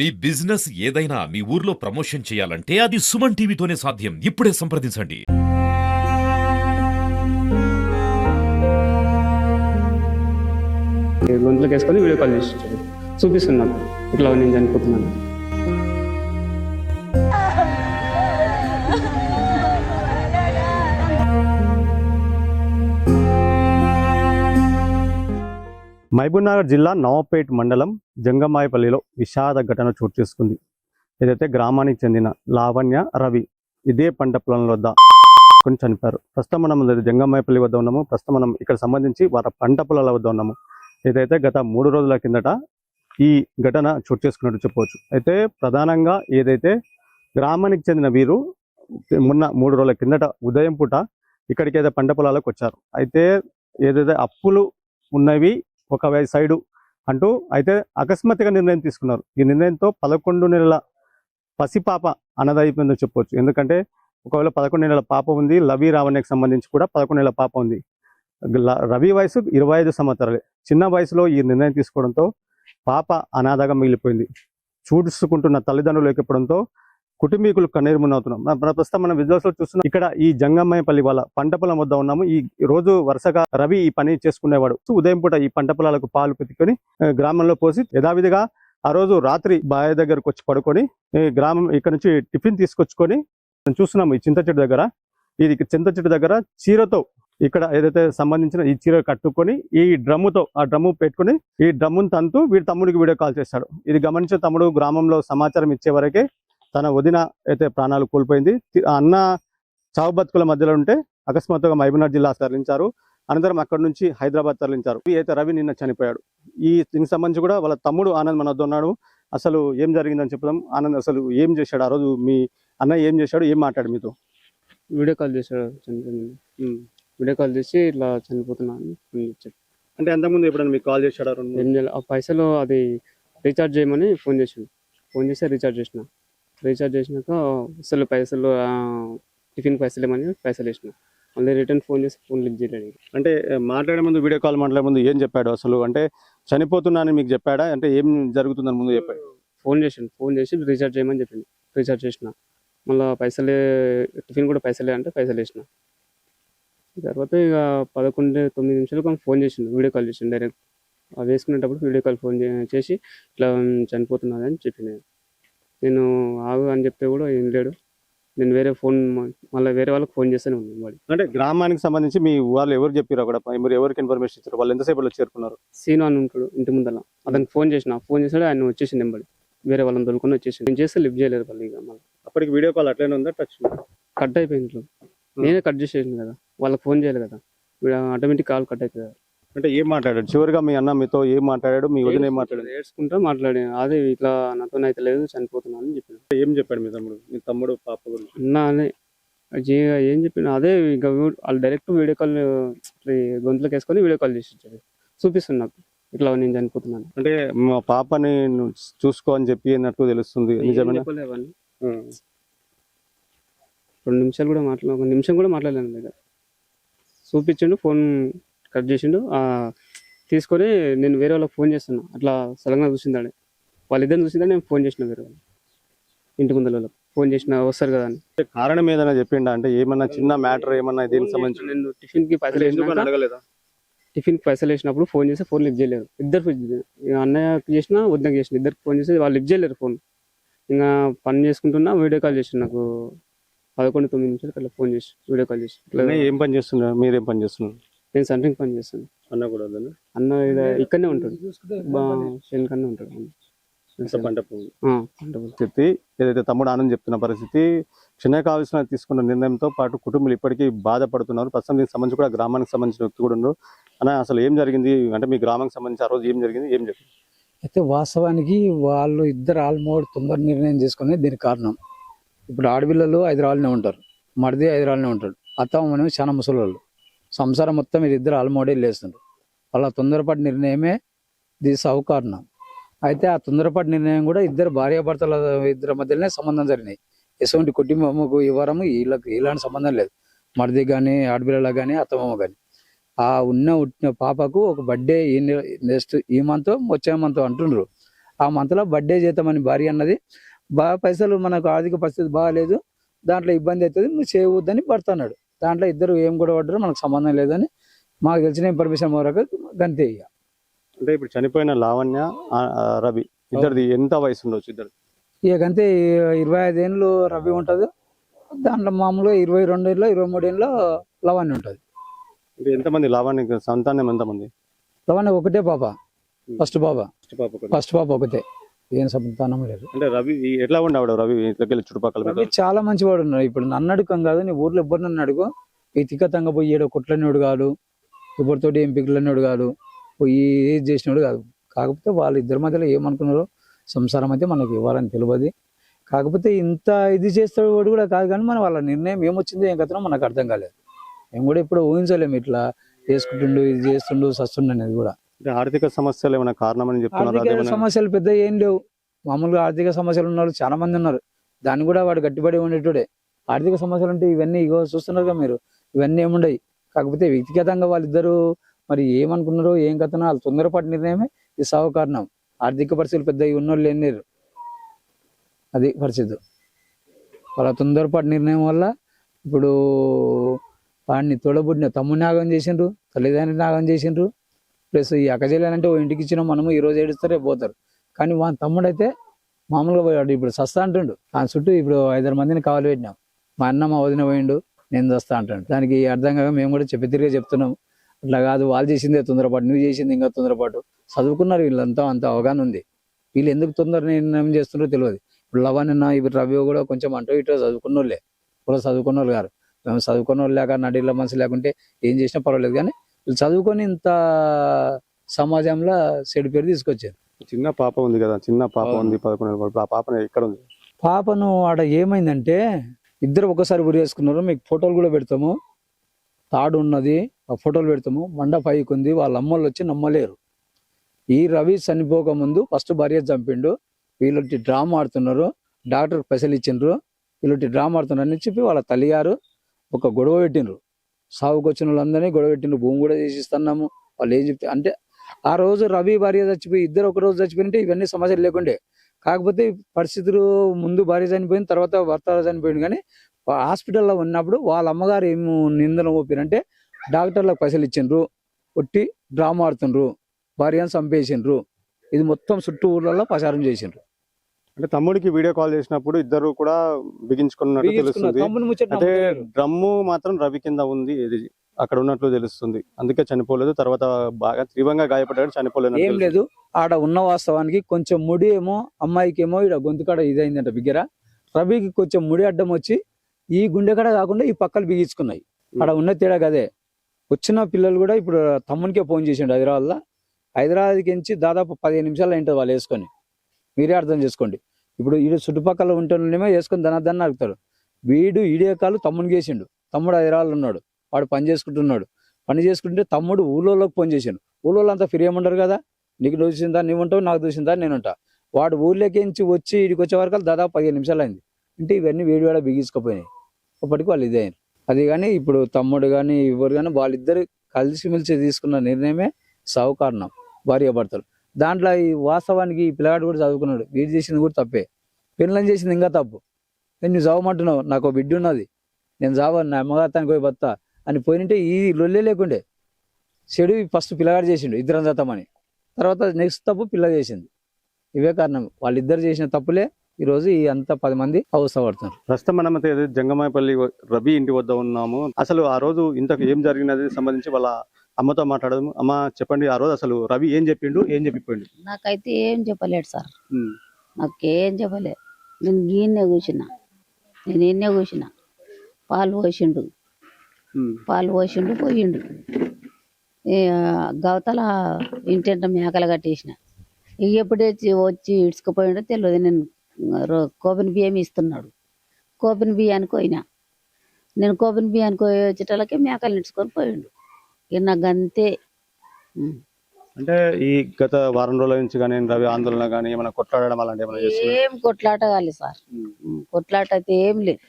మీ business ఏదైనా మీ ఊర్లో promotion చేయాలంటే అది సుమన్ టీవీతోనే సాధ్యం. ఇప్పుడే సంప్రదించండి. గొంతులోకి వేసుకొని వీడియో కాల్ చేసి చూపిస్తున్నాను ఇట్లా నేను చనిపోతున్నాను. మహబూబ్నగర్ జిల్లా నవాపేట్ మండలం జంగమాయపల్లిలో విషాద ఘటన చోటు చేసుకుంది. ఏదైతే గ్రామానికి చెందిన లావణ్య రవి ఇదే పంట పొలం వద్ద కొని చనిపోయారు. ప్రస్తుతం మనం జంగమాయపల్లి వద్ద ఉన్నాము. ప్రస్తుతం మనం ఇక్కడ సంబంధించి వారి పంట పొలాల వద్ద ఉన్నాము. ఏదైతే గత 3 రోజుల కిందట ఈ ఘటన చోటు చేసుకున్నట్టు చెప్పవచ్చు. అయితే ప్రధానంగా ఏదైతే గ్రామానికి చెందిన వీరు మొన్న 3 రోజుల కిందట ఉదయం పూట ఇక్కడికి ఏదో పంట పొలాలకు వచ్చారు. అయితే ఏదైతే అప్పులు ఉన్నవి ఒక సైడు అంటూ అయితే అకస్మాత్తుగా నిర్ణయం తీసుకున్నారు. ఈ నిర్ణయంతో 11 నెలల పసిపాప అన్నదైపోయిందని చెప్పవచ్చు. ఎందుకంటే ఒకవేళ 11 నెలల పాప ఉంది, లవి రావణ్యకు సంబంధించి కూడా 11 నెలల పాప ఉంది. రవి వయసు 25 సంవత్సరాలే. చిన్న వయసులో ఈ నిర్ణయం తీసుకోవడంతో పాప అనాథగా మిగిలిపోయింది. చూసుకుంటున్న తల్లిదండ్రులు లేకపోవడంతో కుటుంబీకులు కన్నీరు మున్నవుతున్నాం. ప్రస్తుతం మనం విజువల్స్ లో చూస్తున్నాం. ఇక్కడ ఈ జంగమ్మాయపల్లి వాళ్ళ పంట పొలం వద్ద ఉన్నాము. ఈ రోజు వరుసగా రవి ఈ పని చేసుకునేవాడు. ఉదయం పూట ఈ పంట పొలాలకు పాలు పెట్టుకొని గ్రామంలో పోసి యథావిధిగా ఆ రోజు రాత్రి బావి దగ్గరకు వచ్చి పడుకొని గ్రామం ఇక్కడ నుంచి టిఫిన్ తీసుకొచ్చుకొని చూస్తున్నాము. ఈ చింత చెట్టు దగ్గర, ఇది చింత చెట్టు దగ్గర చీరతో ఇక్కడ ఏదైతే సంబంధించిన ఈ చీర కట్టుకొని ఈ డ్రమ్ముతో ఆ డ్రమ్ము పెట్టుకుని ఈ డ్రమ్మును తంతూ వీడి తమ్ముడికి వీడియో కాల్ చేశాడు. ఇది గమనించిన తమ్ముడు గ్రామంలో సమాచారం ఇచ్చే వరకే తన వదిన అయితే ప్రాణాలు కోల్పోయింది. అన్న చావు బతుకుల మధ్యలో ఉంటే అకస్మాత్తుగా మహబూబ్నగర్ జిల్లా తరలించారు. అనంతరం అక్కడి నుంచి హైదరాబాద్ తరలించారు. అయితే రవి నిన్న చనిపోయాడు. దీనికి సంబంధించి కూడా వాళ్ళ తమ్ముడు ఆనంద్ మన వద్ద ఉన్నాడు. అసలు ఏం జరిగిందని చెప్తాం. ఆనంద్ అసలు ఏం చేశాడు ఆ రోజు, మీ అన్న ఏం చేశాడు, ఏం మాట్లాడు మీతో? వీడియో కాల్ చేశాడు. వీడియో కాల్ చేసి ఇట్లా చనిపోతున్నాను చెప్పి. అంటే అంతకుముందు ఎప్పుడైనా మీకు కాల్ చేశాడు? ఏం చేయాలి, ఆ పైసలు అది రీఛార్జ్ చేయమని ఫోన్ చేసాను. ఫోన్ చేసి రీఛార్జ్ చేసినాక అసలు పైసలు టిఫిన్ పైసలు ఏమని పైసలు వేసిన. మళ్ళీ రిటర్న్ ఫోన్ చేసి ఫోన్ లిఫ్ట్ చేయలేదు. అంటే మాట్లాడే ముందు, వీడియో కాల్ మాట్లాడే ముందు ఏం చెప్పాడు అసలు? అంటే చనిపోతున్నానని మీకు చెప్పాడా? అంటే ఏం జరుగుతుందని ముందు చెప్పాడు? ఫోన్ చేసి రీఛార్జ్ చేయమని చెప్పింది. రీఛార్జ్ చేసిన. మళ్ళీ పైసలే, టిఫిన్ కూడా పైసలే అంటే పైసలు వేసిన. తర్వాత ఇక 11-9 నిమిషాలకు ఫోన్ చేసిండు. వీడియో కాల్ చేసిండు డైరెక్ట్. అది వేసుకునేటప్పుడు వీడియో కాల్ ఫోన్ చేసి ఇట్లా చనిపోతున్నది అని చెప్పింది. నేను ఆగు అని చెప్తే కూడా ఏం లేడు. నేను వేరే ఫోన్ మళ్ళీ వేరే వాళ్ళకి ఫోన్ చేస్తూనే ఉన్నాను. వాడి అంటే గ్రామానికి సంబంధించి మీ వాళ్ళు ఎవరు చెప్పారు అక్కడ? మీరు ఎవరికి ఇన్ఫర్మేషన్ ఇచ్చారు? వాళ్ళు ఎంతసేపులో చేరుకున్నారు? సీను అని ఉంటాడు ఇంటి ముందర. అతనికి ఫోన్ చేశాడు. ఆయన వచ్చేసింది నెంబడి. వేరే వాళ్ళని దొరుకుని వచ్చేసింది. నేను చేస్తే లిఫ్ట్ చేయలేదు వాళ్ళు. ఇక మళ్ళీ అప్పటికి వీడియో కాల్ అట్లనే ఉందా? టచ్ కట్ అయిపోయింది. నేనే కట్ చేసేసింది కదా, వాళ్ళకి ఫోన్ చేయాలి కదా. ఆటోమేటిక్ కాల్ కట్ అవుతుంది. అంటే ఏం మాట్లాడాడు చివరిగా మీ అన్న మీతో? ఏం మాట్లాడాడు? మీ వదిన ఏం మాట్లాడాడు? ఏడ్చుకుంటా మాట్లాడాను. అదే ఇట్లా నాతో అయితే లేదు, చనిపోతున్నాను అని చెప్పాను. ఏం చెప్పాడు మీ తమ్ముడు పాప గురించి? అన్నా అనే ఏం చెప్పిన అదే ఇక వాళ్ళు డైరెక్ట్ వీడియో కాల్ గొంతులోకి వేసుకొని వీడియో కాల్ చేసి ఇచ్చారు. చూపిస్తుంది నాకు ఇట్లా నేను చనిపోతున్నాను. అంటే మా పాపని చూసుకో అని చెప్పి అన్నట్టు తెలుస్తుంది. నిజమేనా? 2 నిమిషాలు కూడా 1 నిమిషం కూడా మాట్లాడలేను దగ్గర. చూపించిండు, ఫోన్ కట్ చేసిండు. తీసుకొని నేను వేరే వాళ్ళకి ఫోన్ చేస్తున్నా. అట్లా సడన్గా చూసిందాడే, వాళ్ళిద్దరిని చూసిందా. నేను ఫోన్ చేసిన వేరే వాళ్ళు ఇంటి ముందర వాళ్ళకి ఫోన్ చేసిన, వస్తారు కదా అని. కారణం ఏదైనా చెప్పిండా? అంటే ఏమన్నా చిన్న మ్యాటర్ ఏమన్నా దీనికి సంబంధించి? నేను టిఫిన్కి పైసలు వేసినప్పుడు ఫోన్ చేస్తే ఫోన్ లిఫ్ట్ చేయలేరు. ఇద్దరు అన్నయ్యకి చేసిన, వదినకి చేసిన, ఇద్దరికి ఫోన్ చేసి వాళ్ళు లిఫ్ట్ చేయలేరు ఫోన్. ఇంకా పని చేసుకుంటున్నా వీడియో కాల్ చేసిన. నాకు 11-9 నిమిషాలకు అట్లా ఫోన్ చేసి వీడియో కాల్ చేసి. ఏం పని చేస్తున్నారు? మీరేం పని చేస్తున్నారు? నేను సెంటరింగ్ పని చేస్తాను. అన్న కూడా అన్న ఇక్కడనే ఉంటాడు, కన్నా ఉంటాడు. పరిస్థితి ఏదైతే తమ్ముడు ఆనంద్ చెప్తున్న పరిస్థితి, క్షణ కావాల్సిన తీసుకున్న నిర్ణయంతో పాటు కుటుంబాలు ఇప్పటికీ బాధపడుతున్నారు. ప్రస్తుతం దీనికి సంబంధించి కూడా గ్రామానికి సంబంధించిన వ్యక్తి కూడా ఉన్నారు. అన్న అసలు ఏం జరిగింది? అంటే మీ గ్రామానికి సంబంధించి ఆ రోజు ఏం జరిగింది? అయితే వాస్తవానికి వాళ్ళు ఇద్దరు ఆల్మోస్ట్ తొందర నిర్ణయం చేసుకునే దీనికి కారణం. ఇప్పుడు ఆడపిల్లలు హైదరాబాద్లోనే ఉంటారు, మరిది హైదరాబాద్లోనే ఉంటాడు, అత్తమ్మ చాలా ముసలి వాళ్ళు. సంసారం మొత్తం ఇద్దరు ఆల్మోడే లేస్తుంటారు. వాళ్ళ తొందరపాటు నిర్ణయమే దీని సాగు కారణం. అయితే ఆ తొందరపాటు నిర్ణయం కూడా ఇద్దరు భార్యాభర్తల ఇద్దరి మధ్యలోనే సంబంధం జరిగినాయి. ఎటువంటి కుటుంబముకు ఇవ్వరము వీళ్ళకి ఇలాంటి సంబంధం లేదు. మరిది కానీ, ఆడపిల్లలకు కానీ, అత్తమ్మ కానీ. ఆ ఉన్న పాపకు ఒక బర్త్డే నెక్స్ట్ ఈ మంత్ వచ్చే మంత్ అంటుండ్రు. ఆ మంత్లో బర్త్డే చేద్దామని భార్య అన్నది. బాగా పైసలు మనకు ఆర్థిక పరిస్థితి బాగాలేదు, దాంట్లో ఇబ్బంది అవుతుంది, నువ్వు చేయవద్దని భర్త అన్నాడు. దాంట్లో ఇద్దరు ఏం గొడవ పడ్డారో మనకు సంబంధం లేదని మాకు తెలిసిన ఇన్ఫర్మేషన్ వరకు గంతే ఇక. అంటే ఇప్పుడు చనిపోయిన లావణ్య రవి ఇద్దరిది ఎంత వయసు ఉండొచ్చు? ఇద్దరు ఇక గంతే 25 ఏళ్ళు రవి ఉంటుంది, దాంట్లో మామూలుగా 22 ఏళ్ళు 23 ఏళ్ళు లవణ్య ఉంటుంది. అంటే ఎంతమంది లావణ్య సంతానం ఎంతమంది? లవణ్య ఒకటే పాప, ఫస్ట్ పాప పాప ఫస్ట్ పాప ఒకటే, ఏం సంతానం లేదు. అంటే రవి ఎట్లా ఉండేవాడు? రవి ఇంట్లోకి చుట్టుపక్కల రవి చాలా మంచివాడు ఉన్నాడు. ఇప్పుడు నన్ను అడుగుం కాదు, నీ ఊర్లో ఎవరు నన్ను అడుగు, వ్యక్తిగతంగా పోయి ఏడో కొట్లనేవాడు కాదు, ఎవరితోటి ఏం పిల్లనేవాడు కాదు, పోయి ఏది చేసినాడు కాదు. కాకపోతే వాళ్ళ ఇద్దరి మధ్యలో ఏమనుకున్నారో సంసారం అయితే మనకి ఇవ్వాలని తెలియదు. కాకపోతే ఇంత ఇది చేస్తాడు వాడు కూడా కాదు, కానీ మన వాళ్ళ నిర్ణయం ఏమొచ్చిందో ఏం కథనో మనకు అర్థం కాలేదు. మేము కూడా ఇప్పుడు ఊహించలేము ఇట్లా చేసుకుంటుండు, ఇది చేస్తుండు, సస్తుండు అనేది కూడా. ఆర్థిక సమస్యలు ఏమైనా కారణమని చెప్తున్నారు? ఆర్థిక సమస్యలు పెద్ద ఏం లేవు, మామూలుగా ఆర్థిక సమస్యలు ఉన్న వాళ్ళు చాలా మంది ఉన్నారు, దాన్ని కూడా వాడు గట్టిపడి ఉండేటోడే. ఆర్థిక సమస్యలు అంటే ఇవన్నీ ఇగో చూస్తున్నారుగా మీరు, ఇవన్నీ ఏముండయి. కాకపోతే వ్యక్తిగతంగా వాళ్ళిద్దరూ మరి ఏమనుకున్నారో ఏం కథనో వాళ్ళు తొందరపాటు నిర్ణయమే ఈ సాగు కారణం. ఆర్థిక పరిస్థితులు పెద్ద ఉన్నోళ్ళు లేరు, అది పరిస్థితి. వాళ్ళ తొందరపాటు నిర్ణయం వల్ల ఇప్పుడు వాడిని తోడబుట్టిన తమ్ముడిని నాగం చేసిండ్రు, తల్లిదండ్రులు నాగం చేసిండ్రు, ప్లస్ ఈ అక్కజెల్లాలంటే ఓ ఇంటికి ఇచ్చిన మనము ఈ రోజు ఏడుస్తారే పోతారు, కానీ వాళ్ళ తమ్ముడు అయితే మామూలుగా పోయాడు. ఇప్పుడు సస్తా అంటుండు, ఆ చుట్టూ ఇప్పుడు 5-6 మందిని కావాలి పెట్టినాం. మా అన్న మా వదిన పోయిండు, నేను వస్తా అంటాడు. దానికి అర్థం కాక మేము కూడా తిరిగే చెప్తున్నాం, అట్లా కాదు, వాళ్ళు చేసిందే తొందరపాటు, నువ్వు చేసింది ఇంకా తొందరపాటు. చదువుకున్నారు వీళ్ళంతా, అంత అవగాహన ఉంది, వీళ్ళు ఎందుకు తొందర నిర్ణయం చేస్తున్నారో తెలియదు. ఇప్పుడు లవన్న ఇప్పుడు రవి కూడా కొంచెం అంటూ ఇటో చదువుకున్న వాళ్ళే, కూడా చదువుకున్న వాళ్ళు గారు. మేము చదువుకున్న వాళ్ళు లేక నడిలో మనసు లేకుంటే ఏం చేసినా పర్వాలేదు, కానీ వీళ్ళు చదువుకొని ఇంత సమాజంలో చెడు పేరు తీసుకొచ్చారు. చిన్న పాప ఉంది కదా, చిన్న పాప ఉంది 11 ఏళ్ళ. ఆ పాప ఎక్కడ ఉంది? పాపను ఆడ ఏమైందంటే ఇద్దరు ఒకసారి గురి చేసుకున్నారు. మీకు ఫోటోలు కూడా పెడతాము, తాడు ఉన్నది, ఆ ఫోటోలు పెడతాము. మండ పైకి ఉంది, వాళ్ళ అమ్మోళ్ళు వచ్చి నమ్మలేరు. ఈ రవి చనిపోక ముందు ఫస్ట్ భార్య చంపిండు, వీళ్ళొట్టి డ్రామా ఆడుతున్నారు, డాక్టర్ పైసలు ఇచ్చిండ్రు, వీళ్ళొట్టి డ్రామా ఆడుతున్నారు అని చెప్పి వాళ్ళ తల్లిగారు ఒక గొడవ పెట్టిండ్రు. సాగుకు వచ్చిన వాళ్ళందరినీ గొడవ పెట్టిండ్రు, భూమి కూడా చేసిస్తున్నాము. వాళ్ళు ఏం చెప్తే అంటే ఆ రోజు రవి భార్య చచ్చిపోయి ఇద్దరు ఒక రోజు చచ్చిపోయింటే ఇవన్నీ సమస్యలు లేకుండే. కాకపోతే పరిస్థితులు ముందు భార్య చనిపోయింది, తర్వాత భర్త చనిపోయింది. కానీ హాస్పిటల్లో ఉన్నప్పుడు వాళ్ళ అమ్మగారు ఏం నిందన మోపిరంటే డాక్టర్లకు పైసలు ఇచ్చిండ్రు, ఒట్టి డ్రామా ఆడుతుండ్రు, భార్యను చంపేసిండ్రు. ఇది మొత్తం చుట్టూ ఊర్లలో ప్రచారం చేసిండ్రు. అంటే తమ్ముడికి వీడియో కాల్ చేసినప్పుడు ఇద్దరు కూడా బిగించుకున్నట్టు తెలుస్తుంది. అంటే డ్రమ్ము మాత్రం రవి కింద ఉంది, ఇది అక్కడ ఉన్నట్లు తెలుస్తుంది, అందుకే చనిపోలేదు. తర్వాత బాగా తీవ్రంగా గాయపడ్డాడు, చనిపోలేదు. ఏం లేదు, ఆడ ఉన్న వాస్తవానికి కొంచెం ముడి ఏమో అమ్మాయికి ఏమో ఇక్కడ గొంతుకాడ ఇదైందంట బిగ్గర. రవికి కొంచెం ముడి అడ్డం వచ్చి ఈ గుండెకాడ కాకుండా ఈ పక్కలు బిగించుకున్నాయి. ఆడ ఉన్న తేడా కదే. వచ్చిన పిల్లలు కూడా ఇప్పుడు తమ్మునికే ఫోన్ చేసిండు హైదరాబాద్కి ఎంచి దాదాపు 15 నిమిషాలు అయింటుంది వాళ్ళు వేసుకొని. మీరే అర్థం చేసుకోండి. ఇప్పుడు వీడు చుట్టుపక్కల ఉంటేనేమో వేసుకొని దన్న అడుగుతారు. వీడు ఈడియో కాలు తమ్మునికి చేసిండు. తమ్ముడు హైదరాబాద్లో ఉన్నాడు, వాడు పని చేసుకుంటున్నాడు. పని చేసుకుంటే తమ్ముడు ఊళ్ళోకి ఫోన్ చేసిండు. ఊళ్ళో అంతా ఫ్రీ ఉండరు కదా, నీకు దూసిందా నువ్వు ఉంటావు, నాకు దూసిందా నేను ఉంటా. వాడు ఊళ్ళోకి ఎంచి వచ్చి ఇడికి వచ్చే వరకు దాదాపు 15 నిమిషాలు అయింది. అంటే ఇవన్నీ వేడివేడ బిగించుకుపోయినాయి. అప్పటికి వాళ్ళు ఇదే అయినారు. అది కానీ ఇప్పుడు తమ్ముడు కానీ ఎవరు కానీ వాళ్ళిద్దరు కలిసిమెలిసి తీసుకున్న నిర్ణయమే సావు కారణం, భార్యాభర్తలు. దాంట్లో ఈ వాస్తవానికి ఈ పిల్లగాడు కూడా చదువుకున్నాడు, వీడు చేసింది కూడా తప్పే, పెళ్ళని చేసింది ఇంకా తప్పు. నువ్వు చావమంటున్నావు, నాకు బిడ్డ ఉన్నది, నేను చావను, నా అమ్మగారితానికి పోయి బత్తా అని పోయినంటే ఈ లొల్లే లేకుండే. చెడు ఫస్ట్ పిల్లగాడు చేసిండు ఇద్దరం చతమని, తర్వాత నెక్స్ట్ తప్పు పిల్ల చేసింది. ఇవే కారణం, వాళ్ళిద్దరు చేసిన తప్పులే ఈరోజు ఈ అంతా 10 మంది అవస్థపడుతున్నారు. ప్రస్తుతం మనం జంగమాయపల్లి రవి ఇంటి వద్ద ఉన్నాము. అసలు ఆ రోజు ఇంతకు ఏం జరిగినది సంబంధించి వాళ్ళ అమ్మతో మాట్లాడదాము. అమ్మ చెప్పండి, ఆ రోజు అసలు రవి ఏం చెప్పిండు, ఏం చెప్పిపోయిండు? నాకైతే ఏం చెప్పలేడు సార్, నాకేం చెప్పలే. నేను ఈయన్నే కూర్చున్న, పాలు పోసిండు పోయిండు. గవతల ఇంటింట మేకలు కట్టేసిన. ఇక ఎప్పుడే వచ్చి ఇడ్చుకుపోయిండో తెలియదు. నేను కోపిన బియ్యం ఇస్తున్నాడు, కోపిన బియ్యానికి పోయినా. నేను కోపిన బియ్యానికి వచ్చేటోళ్ళకి మేకలు ఇడ్చుకొని పోయిండు. ఇక నాకు అంతే. అంటే ఈ గత వారం రోజుల నుంచి కానీ రవి ఆందోళన కానీ ఏమైనా కొట్లాడడం అలాంటి ఏం కొట్లాట కాలేదు సార్, కొట్లాట అయితే ఏం లేదు.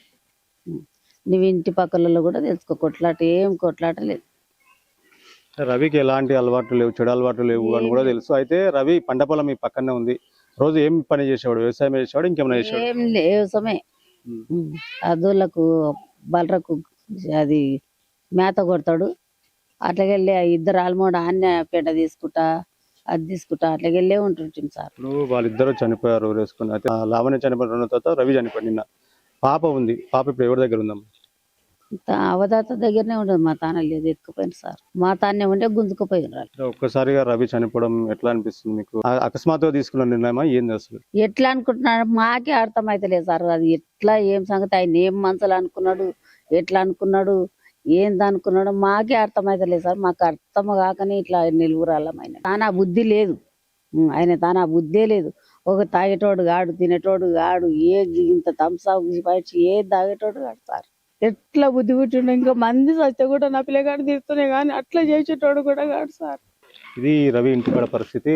నువ్వు ఇంటి పక్కలలో కూడా తెలుసుకో, ఏం కొట్లాట లేదు. రవికి ఎలాంటి అలవాట్లు లేవు, చెడు అలవాట్లు లేవు అని కూడా తెలుసు. అయితే రవి పంట పొలం మీ పక్కనే ఉంది, రోజు ఏం పని చేసేవాడు? వ్యవసాయం చేసేవాడు, ఇంకేమైనా చేసేవాడు? ఏం లేవసమే అదులకు బలరకు అది మేత కొడతాడు. అట్లాగెళ్ళి ఆ ఇద్దరు ఆల్మోడ్ ఆన్య పెంట తీసుకుంటా అది తీసుకుంటా అట్లాగెళ్ళే ఉంటుంటుంది సార్. ఇప్పుడు వాళ్ళిద్దరు చనిపోయారు ఊరేసుకుని. అయితే లావణ్య చనిపోయిన తర్వాత రవి చనిపోయింది. నిన్న పాప ఉంది. పాప ఇప్పుడు ఎవరి దగ్గర ఉందమ్మా? అవదాత దగ్గరనే ఉండదు, మా తాన లేదు, ఎత్తుకుపోయింది సార్. మా తానే ఉంటే గుంజుకుపోయిన వాళ్ళు. ఒక్కసారిగా రవి చనిపోవడం ఎట్లా అనిపిస్తుంది మీకు? అకస్మాత్తుగా తీసుకున్న నిర్ణయమా ఏంది అసలు? ఎట్లా అనుకుంటున్నాడు మాకే అర్థమైతలేదు సార్. అది ఎట్లా ఏం సంగతి, ఆయన ఏం మనసులు అనుకున్నాడు, ఎట్లా అనుకున్నాడు, ఏంది అనుకున్నాడు మాకే అర్థమైతలేదు సార్. మాకు అర్థం కాకనే ఇట్లా నిలువురాలమైన తానా బుద్ధి లేదు. ఆయన తానా బుద్ధే లేదు. ఒక తాగేటోడు గాడు, తినేటోడు గాడు, ఏ ఇంత తంసాగు పైచి ఏ తాగేటోడు గాడు సార్. ఎట్లా బుద్ధి పుట్టిండు. ఇంకా మంది చస్తే కూడా నా పిల్లగాడు తీరుతూనే కానీ అట్లా చేసేటోడు కూడా కాదు సార్. ఇది రవి ఇంటికాడ పరిస్థితి.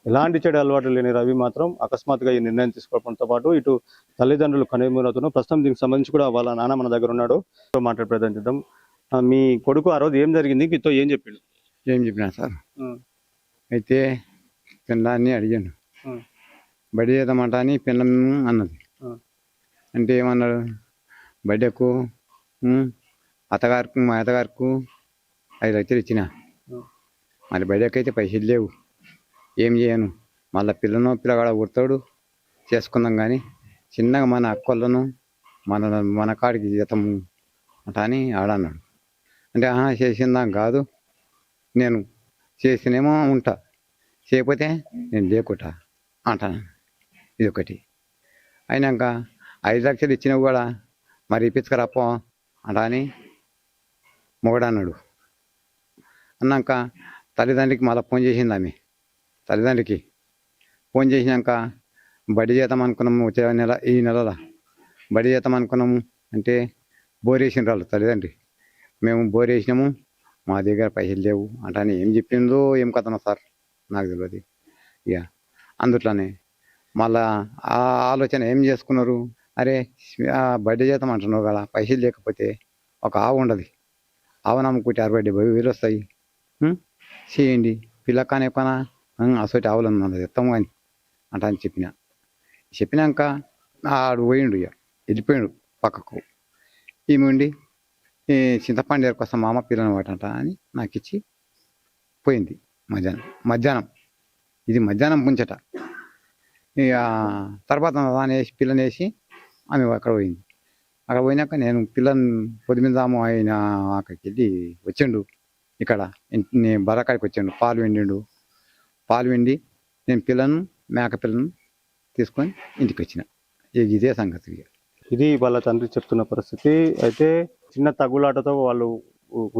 ఎలాంటి చెడు అలవాటు లేని రవి మాత్రం అకస్మాత్తుగా ఈ నిర్ణయం తీసుకోవడంతో పాటు ఇటు తల్లిదండ్రులు కనుమరుతున్నారు. ప్రస్తుతం దీనికి సంబంధించి కూడా వాళ్ళ నాన్న మన దగ్గర ఉన్నాడు. మాట్లాడే ప్రయత్నం చేద్దాం. మీ కొడుకు ఆ రోజు ఏం జరిగింది, మీతో ఏం చెప్పిండు? ఏం చెప్పినా సార్, అయితే పిల్లాన్ని అడిగాను, బడి చేద్దామంట అని పిల్లం అన్నది. అంటే ఏమన్నాడు, బడికు అత్తగారికి మా అత్తగారికి 5 లక్షలు ఇచ్చిన, మరి బడికి అయితే పైసలు లేవు, ఏం చేయను, మళ్ళీ పిల్లగాడ కొడతాడు, చేసుకుందాం కానీ చిన్నగా మన అక్కలను మన కాడికి జీతం అంట అని ఆడన్నాడు. అంటే చేసిందా కాదు, నేను చేసినేమో ఉంటా, చేయకపోతే నేను లేకుటా అంటాను. ఇది ఒకటి. అయినాక 5 లక్షలు ఇచ్చినవి కూడా మరి ఇప్పించుకరాపో అంట అని మొగడన్నాడు. అన్నాక తల్లిదండ్రికి మళ్ళీ ఫోన్ చేసింది ఆమె. తల్లిదండ్రికి ఫోన్ చేసినాక బడి చేద్దాం అనుకున్నాము, వచ్చే నెల ఈ నెలలో బడి చేద్దాం అనుకున్నాము అంటే బోర్ వేసిన వాళ్ళు తల్లిదండ్రి. మేము బోర్ వేసినాము, మా దగ్గర పైసలు లేవు అంటని ఏం చెప్పిందో ఏం కథనో సార్ నాకు తెలియదు. ఇక అందుట్లోనే మళ్ళా ఆ ఆలోచన ఏం చేసుకున్నారు, అరే బడ్డీ చేద్దాం అంటున్నావు కదా, పైసలు లేకపోతే ఒక ఆవు ఉండదు, ఆవు నమ్ముకుంటే 60-70 వేలు వస్తాయి, చేయండి, పిల్లకానే పనా అసలు ఆవులు మనది ఎత్తాము అని అంట అని చెప్పినాక ఆడు పోయిండు, ఇక వెళ్ళిపోయాడు పక్కకు. ఈమె ఉండి చింతపండు ఎరుకొస్తాం మామ పిల్లని వాటంట అని నాకు ఇచ్చి పోయింది. మధ్యాహ్నం ఇది మధ్యాహ్నం ముంచట. ఇక తర్వాత దాన్ని వేసి పిల్లని వేసి ఆమె అక్కడ పోయింది. అక్కడ పోయినాక నేను పిల్లని పొద్దుమిందాము ఆయన అక్కడికి వెళ్ళి వచ్చిండు. ఇక్కడ నేను బరకాడికి వచ్చాడు, పాలు వెండి నేను మేక పిల్లను తీసుకొని ఇంటికి వచ్చిన. ఇదే సంగతి. ఇది వాళ్ళ తండ్రి చెప్తున్న పరిస్థితి. అయితే చిన్న తగులాటతో వాళ్ళు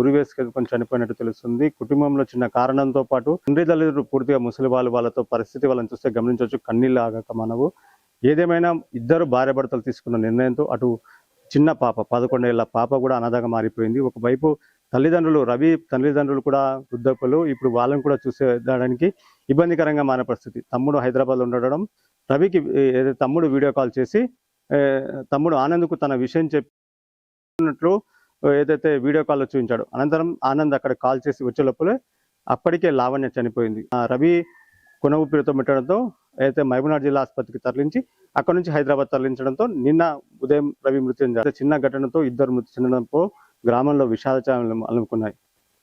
ఉరి వేసుకొని చనిపోయినట్టు తెలుస్తుంది. కుటుంబంలో చిన్న కారణంతో పాటు తండ్రి తల్లిదండ్రులు పూర్తిగా ముసలి వాళ్ళతో పరిస్థితి వాళ్ళని చూస్తే గమనించవచ్చు, కన్నీళ్ళు ఆగక మనవు. ఏదేమైనా ఇద్దరు భార్య భర్తలు తీసుకున్న నిర్ణయంతో అటు చిన్న పాప 11 ఏళ్ల పాప కూడా అనాథగా మారిపోయింది. ఒకవైపు రవి తల్లిదండ్రులు కూడా వృద్ధకులు. ఇప్పుడు వాళ్ళని కూడా చూసేదానికి ఇబ్బందికరంగా మారిన పరిస్థితి. తమ్ముడు హైదరాబాద్లో ఉండడం, రవికి తమ్ముడు వీడియో కాల్ చేసి తమ్ముడు ఆనంద్కు తన విషయం చెప్పినట్లు ఏదైతే వీడియో కాల్లో చూపించాడు. అనంతరం ఆనంద్ అక్కడ కాల్ చేసి వచ్చే లోపలే అప్పటికే లావణ్య చనిపోయింది. రవి కొన ఊపిరితో పెట్టడంతో అయితే మహబూబ్నగర్ జిల్లా ఆసుపత్రికి తరలించి అక్కడ నుంచి హైదరాబాద్ తరలించడంతో నిన్న ఉదయం రవి మృతి చెందారు. చిన్న ఘటనతో ఇద్దరు మృతి చెందడంతో గ్రామంలో విషాద ఛాయలు అలుముకున్నాయి.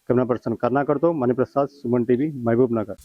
కెమెరా పర్సన్ కర్ణాకర్తో మణిప్రసాద్, సుమన్ టీవీ, మహబూబ్ నగర్.